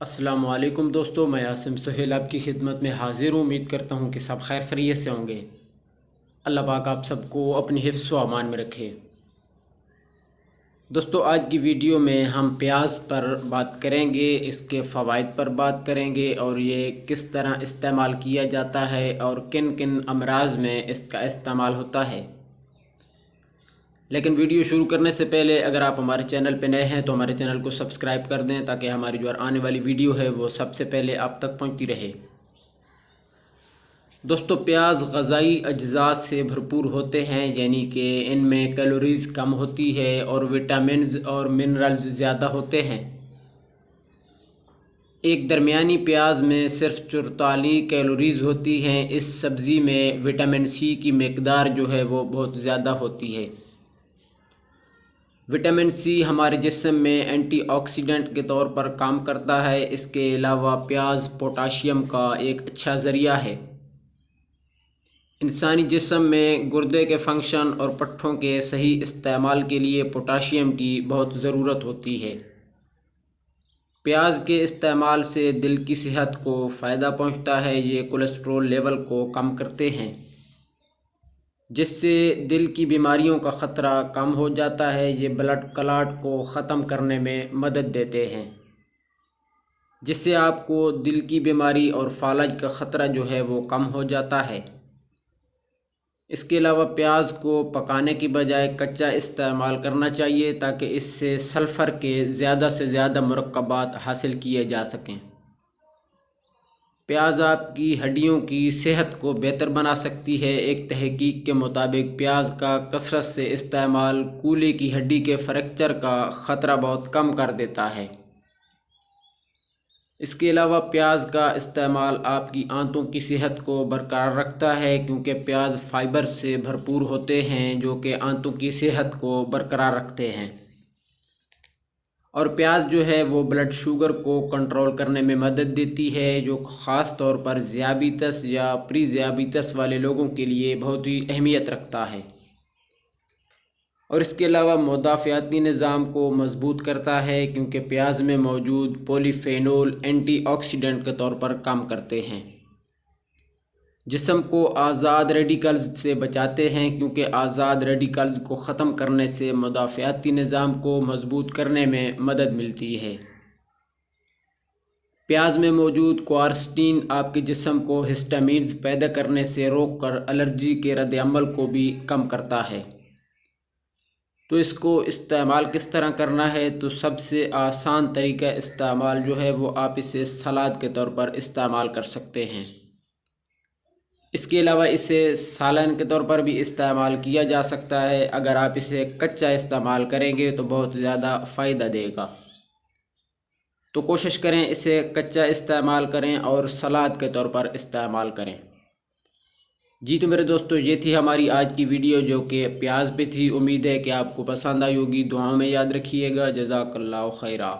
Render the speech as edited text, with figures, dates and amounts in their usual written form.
अस्सलामुअलैकुम दोस्तों, मैं आसिम सुहेल आपकी खिदमत में हाज़िर हूँ। उम्मीद करता हूँ कि सब खैर खैरियत से होंगे। अल्लाह पाक आप सबको अपनी हिफ्ज़ व अमान में रखे। दोस्तों, आज की वीडियो में हम प्याज पर बात करेंगे, इसके फ़वाइद पर बात करेंगे और ये किस तरह इस्तेमाल किया जाता है और किन किन अमराज में इसका इस्तेमाल होता है। लेकिन वीडियो शुरू करने से पहले अगर आप हमारे चैनल पर नए हैं तो हमारे चैनल को सब्सक्राइब कर दें ताकि हमारी जो आने वाली वीडियो है वो सबसे पहले आप तक पहुंचती रहे। दोस्तों, प्याज ग़ज़ाई अज्ज़ा से भरपूर होते हैं, यानी कि इनमें कैलोरीज़ कम होती है और विटामिन्स और मिनरल्स ज़्यादा होते हैं। एक दरमियानी प्याज में सिर्फ 44 कैलोरीज़ होती हैं। इस सब्ज़ी में विटामिन सी की मकदार जो है वो बहुत ज़्यादा होती है। विटामिन सी हमारे जिस्म में एंटीऑक्सीडेंट के तौर पर काम करता है। इसके अलावा प्याज पोटाशियम का एक अच्छा ज़रिया है। इंसानी जिस्म में गुर्दे के फंक्शन और पट्ठों के सही इस्तेमाल के लिए पोटाशियम की बहुत ज़रूरत होती है। प्याज के इस्तेमाल से दिल की सेहत को फ़ायदा पहुंचता है। ये कोलेस्ट्रॉल लेवल को कम करते हैं, जिससे दिल की बीमारियों का ख़तरा कम हो जाता है। ये ब्लड क्लॉट को ख़त्म करने में मदद देते हैं, जिससे आपको दिल की बीमारी और फालज का ख़तरा जो है वो कम हो जाता है। इसके अलावा प्याज को पकाने की बजाय कच्चा इस्तेमाल करना चाहिए ताकि इससे सल्फ़र के ज़्यादा से ज़्यादा मुरक्कबात हासिल किए जा सकें। प्याज आपकी हड्डियों की सेहत को बेहतर बना सकती है। एक तहकीक के मुताबिक प्याज का कसरत से इस्तेमाल कूल्हे की हड्डी के फ्रैक्चर का ख़तरा बहुत कम कर देता है। इसके अलावा प्याज का इस्तेमाल आपकी आंतों की सेहत को बरकरार रखता है, क्योंकि प्याज फाइबर से भरपूर होते हैं जो कि आंतों की सेहत को बरकरार रखते हैं। और प्याज जो है वो ब्लड शुगर को कंट्रोल करने में मदद देती है, जो ख़ास तौर पर ज़ियाबितस या प्री ज़ियाबितस वाले लोगों के लिए बहुत ही अहमियत रखता है। और इसके अलावा मुदाफ़ियाती निज़ाम को मज़बूत करता है, क्योंकि प्याज में मौजूद पॉलीफेनोल एंटीऑक्सीडेंट के तौर पर काम करते हैं। जिस्म को आज़ाद रेडिकल्स से बचाते हैं, क्योंकि आज़ाद रेडिकल्स को ख़त्म करने से मुदाफ़ियाती निज़ाम को मज़बूत करने में मदद मिलती है। प्याज में मौजूद क्वारस्टीन आपके जिस्म को हिस्टामीन्स पैदा करने से रोककर एलर्जी के रद्द-ए-अमल को भी कम करता है। तो इसको इस्तेमाल किस तरह करना है, तो सबसे आसान तरीका इस्तेमाल जो है वो आप इसे सलाद के तौर पर इस्तेमाल कर सकते हैं। इसके अलावा इसे सालन के तौर पर भी इस्तेमाल किया जा सकता है। अगर आप इसे कच्चा इस्तेमाल करेंगे तो बहुत ज़्यादा फ़ायदा देगा। तो कोशिश करें इसे कच्चा इस्तेमाल करें और सलाद के तौर पर इस्तेमाल करें। जी तो मेरे दोस्तों, ये थी हमारी आज की वीडियो जो कि प्याज पे थी। उम्मीद है कि आपको पसंद आई होगी। दुआओं में याद रखिएगा। जज़ाकल्लाहु खैरा।